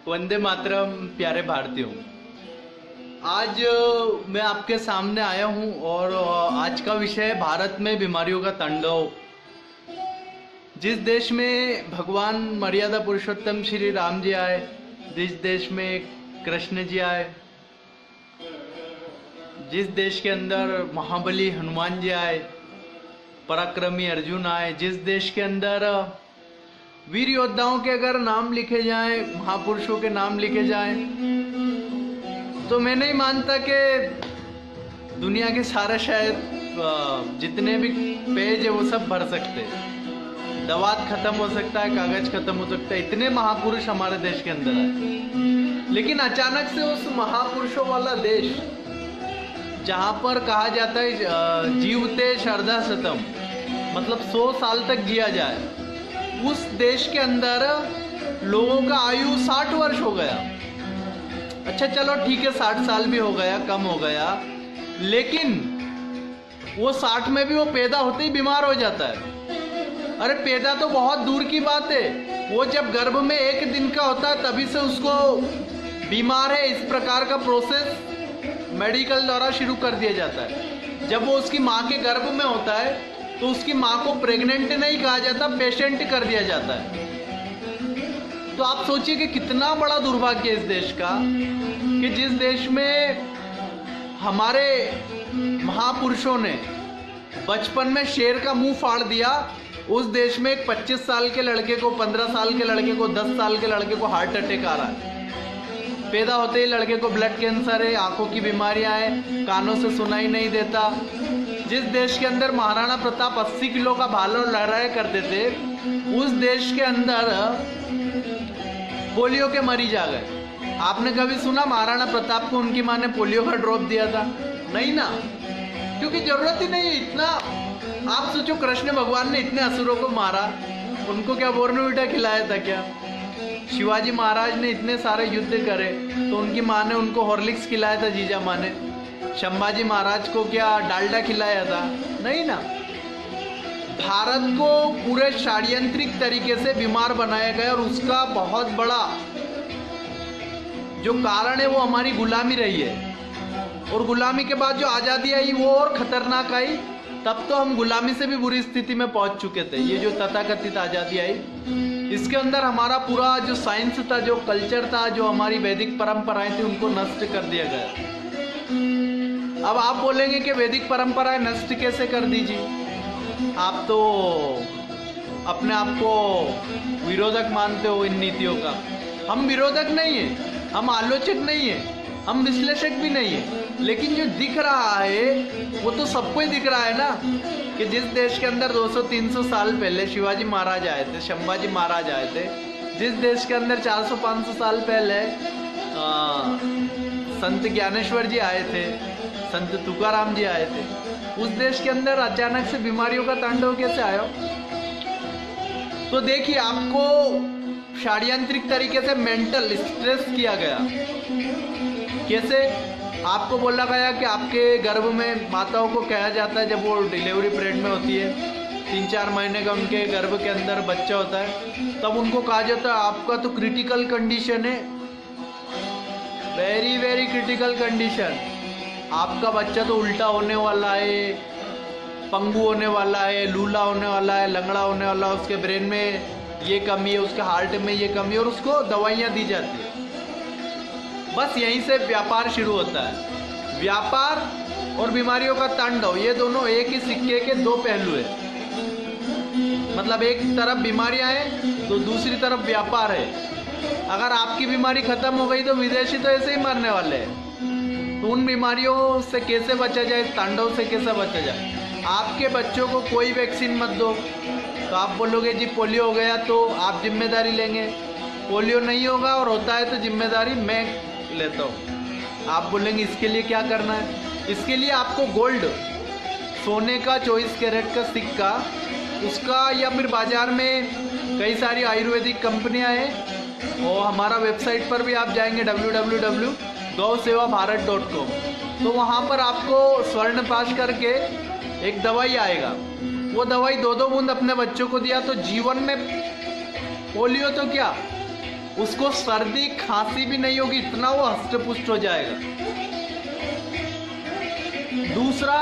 वंदे मातरम। प्यारे भारतीयों, आज मैं आपके सामने आया हूं और आज का विषय है भारत में बीमारियों का तांडव। जिस देश में भगवान मर्यादा पुरुषोत्तम श्री राम जी आए, जिस देश में कृष्ण जी आए, जिस देश के अंदर महाबली हनुमान जी आए, पराक्रमी अर्जुन आए, जिस देश के अंदर वीर योद्धाओं के अगर नाम लिखे जाएं, महापुरुषों के नाम लिखे जाएं, तो मैं नहीं मानता कि दुनिया के सारे शायद जितने भी पेज है वो सब भर सकते। दवात खत्म हो सकता है, कागज खत्म हो सकता है, इतने महापुरुष हमारे देश के अंदर है। लेकिन अचानक से उस महापुरुषों वाला देश जहां पर कहा जाता है जीवते शरदा शतम, मतलब 100 साल तक जिया जाए, उस देश के अंदर लोगों का आयु 60 वर्ष हो गया। अच्छा चलो ठीक है, 60 साल भी हो गया, कम हो गया, लेकिन वो 60 में भी वो पैदा होते ही बीमार हो जाता है। अरे पैदा तो बहुत दूर की बात है, वो जब गर्भ में 1 दिन का होता है तभी से उसको बीमार है, इस प्रकार का प्रोसेस मेडिकल द्वारा शुरू कर दिया जाता है। जब वो उसकी माँ के गर्भ में होता है तो उसकी माँ को प्रेग्नेंट नहीं कहा जाता, पेशेंट कर दिया जाता है। तो आप सोचिए कि कितना बड़ा दुर्भाग्य है इस देश का कि जिस देश में हमारे महापुरुषों ने बचपन में शेर का मुंह फाड़ दिया, उस देश में एक 25 साल के लड़के को, 15 साल के लड़के को, 10 साल के लड़के को हार्ट अटैक आ रहा है। पैदा होते ही लड़के को ब्लड कैंसर है, आंखों की बीमारियां हैं, कानों से सुनाई नहीं देता। जिस देश के अंदर महाराणा प्रताप 80 किलो का भाला लहराया करते थे, उस देश के अंदर पोलियो के मरीज आ गए। आपने कभी सुना महाराणा प्रताप को उनकी माँ ने पोलियो का ड्रॉप दिया था? नहीं ना, क्योंकि जरूरत ही नहीं है इतना। आप सोचो, कृष्ण भगवान ने इतने असुरों को मारा, उनको क्या बोर्नवीटा खिलाया था क्या? शिवाजी महाराज ने इतने सारे युद्ध करे तो उनकी माँ ने उनको हॉर्लिक्स खिलाया था, जीजा माँ ने? संभाजी महाराज को क्या डालडा खिलाया था? नहीं ना। भारत को पूरे षड्यंत्रिक तरीके से बीमार बनाया गया और उसका बहुत बड़ा जो कारण है वो हमारी गुलामी रही है। और गुलामी के बाद जो आज़ादी आई वो और खतरनाक आई। तब तो हम गुलामी से भी बुरी स्थिति में पहुंच चुके थे। ये जो तथाकथित आज़ादी आई, इसके अंदर हमारा पूरा जो साइंस था, जो कल्चर था, जो हमारी वैदिक परंपराएं थी, उनको नष्ट कर दिया गया। अब आप बोलेंगे कि वैदिक परंपराएं नष्ट कैसे कर दीजिए? आप तो अपने आप को विरोधक मानते हो इन नीतियों का। हम विरोधक नहीं है, हम आलोचक नहीं है, हम विश्लेषक भी नहीं है, लेकिन जो दिख रहा है वो तो सबको ही दिख रहा है ना, कि जिस देश के अंदर 200-300 साल पहले शिवाजी महाराज आए थे, संभाजी महाराज आए थे, जिस देश के अंदर 400-500 साल पहले संत ज्ञानेश्वर जी आए थे, संत तुकाराम जी आए थे, उस देश के अंदर अचानक से बीमारियों का तांडव कैसे आया? तो देखिए, आपको षड्यंत्रिक तरीके से मेंटल स्ट्रेस किया गया। कैसे? आपको बोला गया कि आपके गर्भ में माताओं को कहा जाता है, जब वो डिलीवरी पीरियड में होती है, 3-4 महीने का उनके गर्भ के अंदर बच्चा होता है, तब उनको कहा जाता है आपका तो क्रिटिकल कंडीशन है, वेरी वेरी क्रिटिकल कंडीशन, आपका बच्चा तो उल्टा होने वाला है, पंगु होने वाला है, लूला होने वाला है, लंगड़ा होने वाला है, उसके ब्रेन में ये कमी है, उसके हार्ट में ये कमी है, और उसको दवाइयाँ दी जाती है। बस यहीं से व्यापार शुरू होता है। व्यापार और बीमारियों का तांडव, ये दोनों एक ही सिक्के के दो पहलू है। मतलब एक तरफ बीमारियां हैं तो दूसरी तरफ व्यापार है। अगर आपकी बीमारी खत्म हो गई तो विदेशी तो ऐसे ही मरने वाले हैं। तो उन बीमारियों से कैसे बचा जाए, तांडव से कैसे बचा जाए? आपके बच्चों को कोई वैक्सीन मत दो, तो आप बोलोगे जी पोलियो हो गया तो आप जिम्मेदारी लेंगे। पोलियो नहीं होगा और होता है तो जिम्मेदारी मैं लेता हूँ। आप बोलेंगे इसके लिए क्या करना है? इसके लिए आपको गोल्ड, सोने का 24 कैरेट का सिक्का, उसका, या फिर बाजार में कई सारी आयुर्वेदिक कंपनियां हैं, और हमारा वेबसाइट पर भी आप जाएंगे www.gausevaBharat.com, तो वहाँ पर आपको स्वर्ण पाश करके एक दवाई आएगा। वो दवाई 2-2 बूंद अपने बच्चों को दिया तो जीवन में पोलियो तो क्या, उसको सर्दी खांसी भी नहीं होगी, इतना वो हष्ट-पुष्ट हो जाएगा। दूसरा,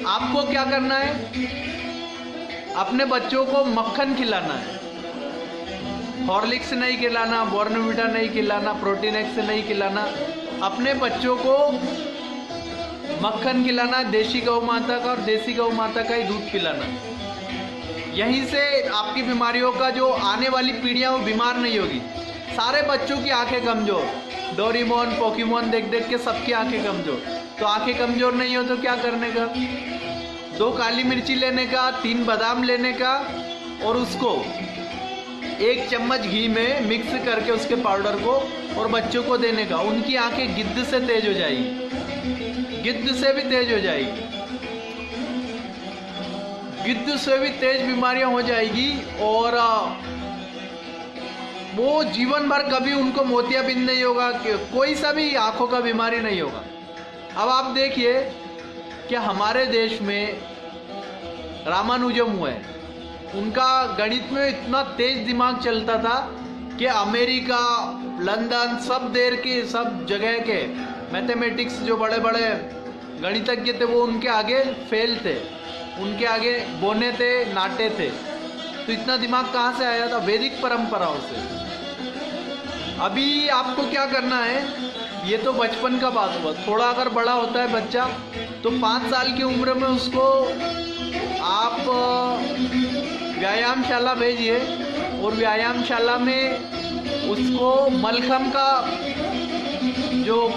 आपको क्या करना है, अपने बच्चों को मक्खन खिलाना है। हॉर्लिक्स नहीं खिलाना, बॉर्नवीटा नहीं खिलाना, प्रोटीन एक्स नहीं खिलाना। अपने बच्चों को मक्खन खिलाना, देशी गौ माता का, और देशी गौ माता का ही दूध पिलाना। यहीं से आपकी बीमारियों का जो आने वाली पीढ़ियां वो बीमार नहीं होगी। सारे बच्चों की आंखें कमजोर, डोरेमोन पोकेमोन देख देख के सबकी आंखें कमजोर। तो आंखें कमजोर नहीं हो तो क्या करने का, 2 काली मिर्ची लेने का, 3 बादाम लेने का, और उसको 1 चम्मच घी में मिक्स करके उसके पाउडर को और बच्चों को देने का। उनकी आंखें गिद्ध से तेज हो जाएगी, गिद्ध से भी तेज हो जाएगी, गिद्ध से भी तेज बीमारियां हो जाएगी। और वो जीवन भर कभी उनको मोतियाबिंद नहीं होगा, कोई सा भी आंखों का बीमारी नहीं होगा। अब आप देखिए कि हमारे देश में रामानुजम हुए, उनका गणित में इतना तेज दिमाग चलता था कि अमेरिका, लंदन, सब जगह के मैथमेटिक्स जो बड़े बड़े गणितज्ञ थे वो उनके आगे फेल थे, उनके आगे बोने थे, नाटे थे। तो इतना दिमाग कहाँ से आया था? वैदिक परंपराओं से। अभी आपको क्या करना है, ये तो बचपन का बात हुआ, थोड़ा अगर बड़ा होता है बच्चा तो 5 साल की उम्र में उसको आप व्यायामशाला भेजिए, और व्यायामशाला में उसको मलखम का जो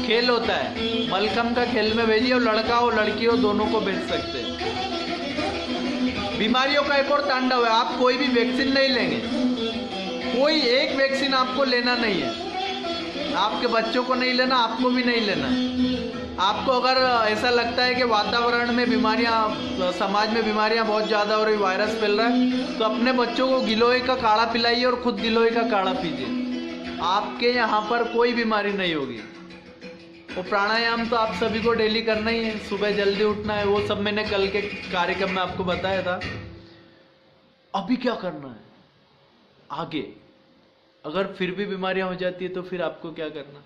खेल होता है, मलखम का खेल में भेजिए, और लड़का हो लड़की हो दोनों को भेज सकते हैं। बीमारियों का एक और तांडव है, आप कोई भी वैक्सीन नहीं लेंगे, कोई एक वैक्सीन आपको लेना नहीं है, आपके बच्चों को नहीं लेना, आपको भी नहीं लेना। आपको अगर ऐसा लगता है कि वातावरण में बीमारियां, समाज में बीमारियां बहुत ज़्यादा हो रही, वायरस फैल रहा है, तो अपने बच्चों को गिलोय का काढ़ा पिलाइए और खुद गिलोय का काढ़ा पीजिए, आपके यहाँ पर कोई बीमारी नहीं होगी। वो प्राणायाम तो आप सभी को डेली करना ही है, सुबह जल्दी उठना है, वो सब मैंने कल के कार्यक्रम में आपको बताया था। अभी क्या करना है आगे, अगर फिर भी बीमारियां हो जाती है तो फिर आपको क्या करना,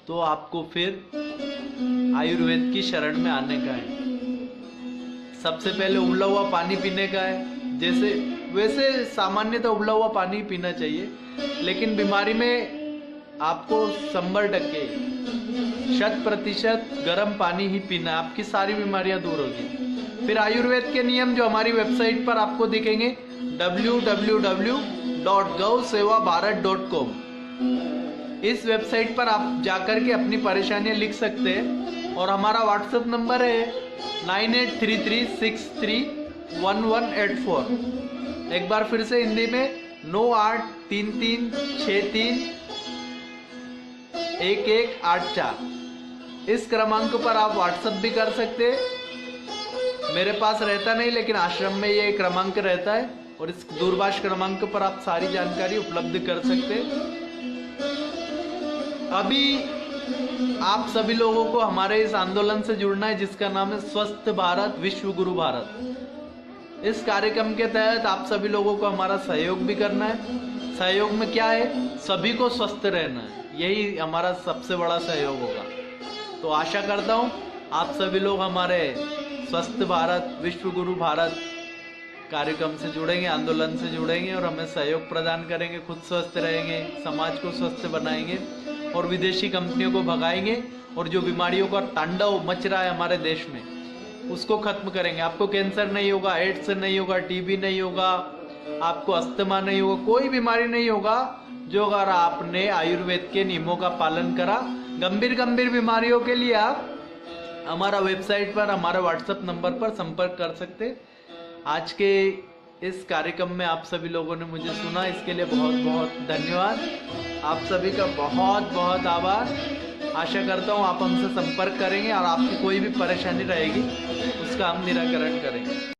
तो आपको फिर आयुर्वेद की शरण में आने का है। सबसे पहले उबला हुआ पानी पीने का है। वैसे सामान्यतः उबला हुआ पानी पीना चाहिए, लेकिन बीमारी में आपको 100% 100% गर्म पानी ही पीना है, आपकी सारी बीमारियां दूर होगी। फिर आयुर्वेद के नियम जो हमारी वेबसाइट पर आपको दिखेंगे, www.gausevabharat.com, इस वेबसाइट पर आप जाकर के अपनी परेशानियां लिख सकते हैं। और हमारा व्हाट्सएप नंबर है 9833631184। एक बार फिर से हिंदी में 9833631184। इस क्रमांक पर आप व्हाट्सएप भी कर सकते हैं। मेरे पास रहता नहीं, लेकिन आश्रम में ये क्रमांक रहता है, और इस दूरभाष क्रमांक पर आप सारी जानकारी उपलब्ध कर सकते हैं। अभी आप सभी लोगों को हमारे इस आंदोलन से जुड़ना है, जिसका नाम है स्वस्थ भारत विश्व गुरु भारत। इस कार्यक्रम के तहत आप सभी लोगों को हमारा सहयोग भी करना है। सहयोग में क्या है, सभी को स्वस्थ रहना है, यही हमारा सबसे बड़ा सहयोग होगा। तो आशा करता हूँ आप सभी लोग हमारे स्वस्थ भारत विश्व गुरु भारत कार्यक्रम से जुड़ेंगे, आंदोलन से जुड़ेंगे, और हमें सहयोग प्रदान करेंगे, खुद स्वस्थ रहेंगे, समाज को स्वस्थ बनाएंगे, और विदेशी कंपनियों को भगाएंगे, और जो बीमारियों का तांडव मच रहा है हमारे देश में उसको खत्म करेंगे। आपको कैंसर नहीं होगा, एड्स नहीं होगा, टीबी नहीं होगा, आपको अस्थमा नहीं होगा, कोई बीमारी नहीं होगा, जो अगर आपने आयुर्वेद के नियमों का पालन करा। गंभीर बीमारियों के लिए आप हमारा वेबसाइट पर, हमारे व्हाट्सएप नंबर पर संपर्क कर सकते। आज के इस कार्यक्रम में आप सभी लोगों ने मुझे सुना, इसके लिए बहुत बहुत धन्यवाद। आप सभी का बहुत बहुत आभार। आशा करता हूँ आप हमसे संपर्क करेंगे, और आपकी कोई भी परेशानी रहेगी उसका हम निराकरण करेंगे।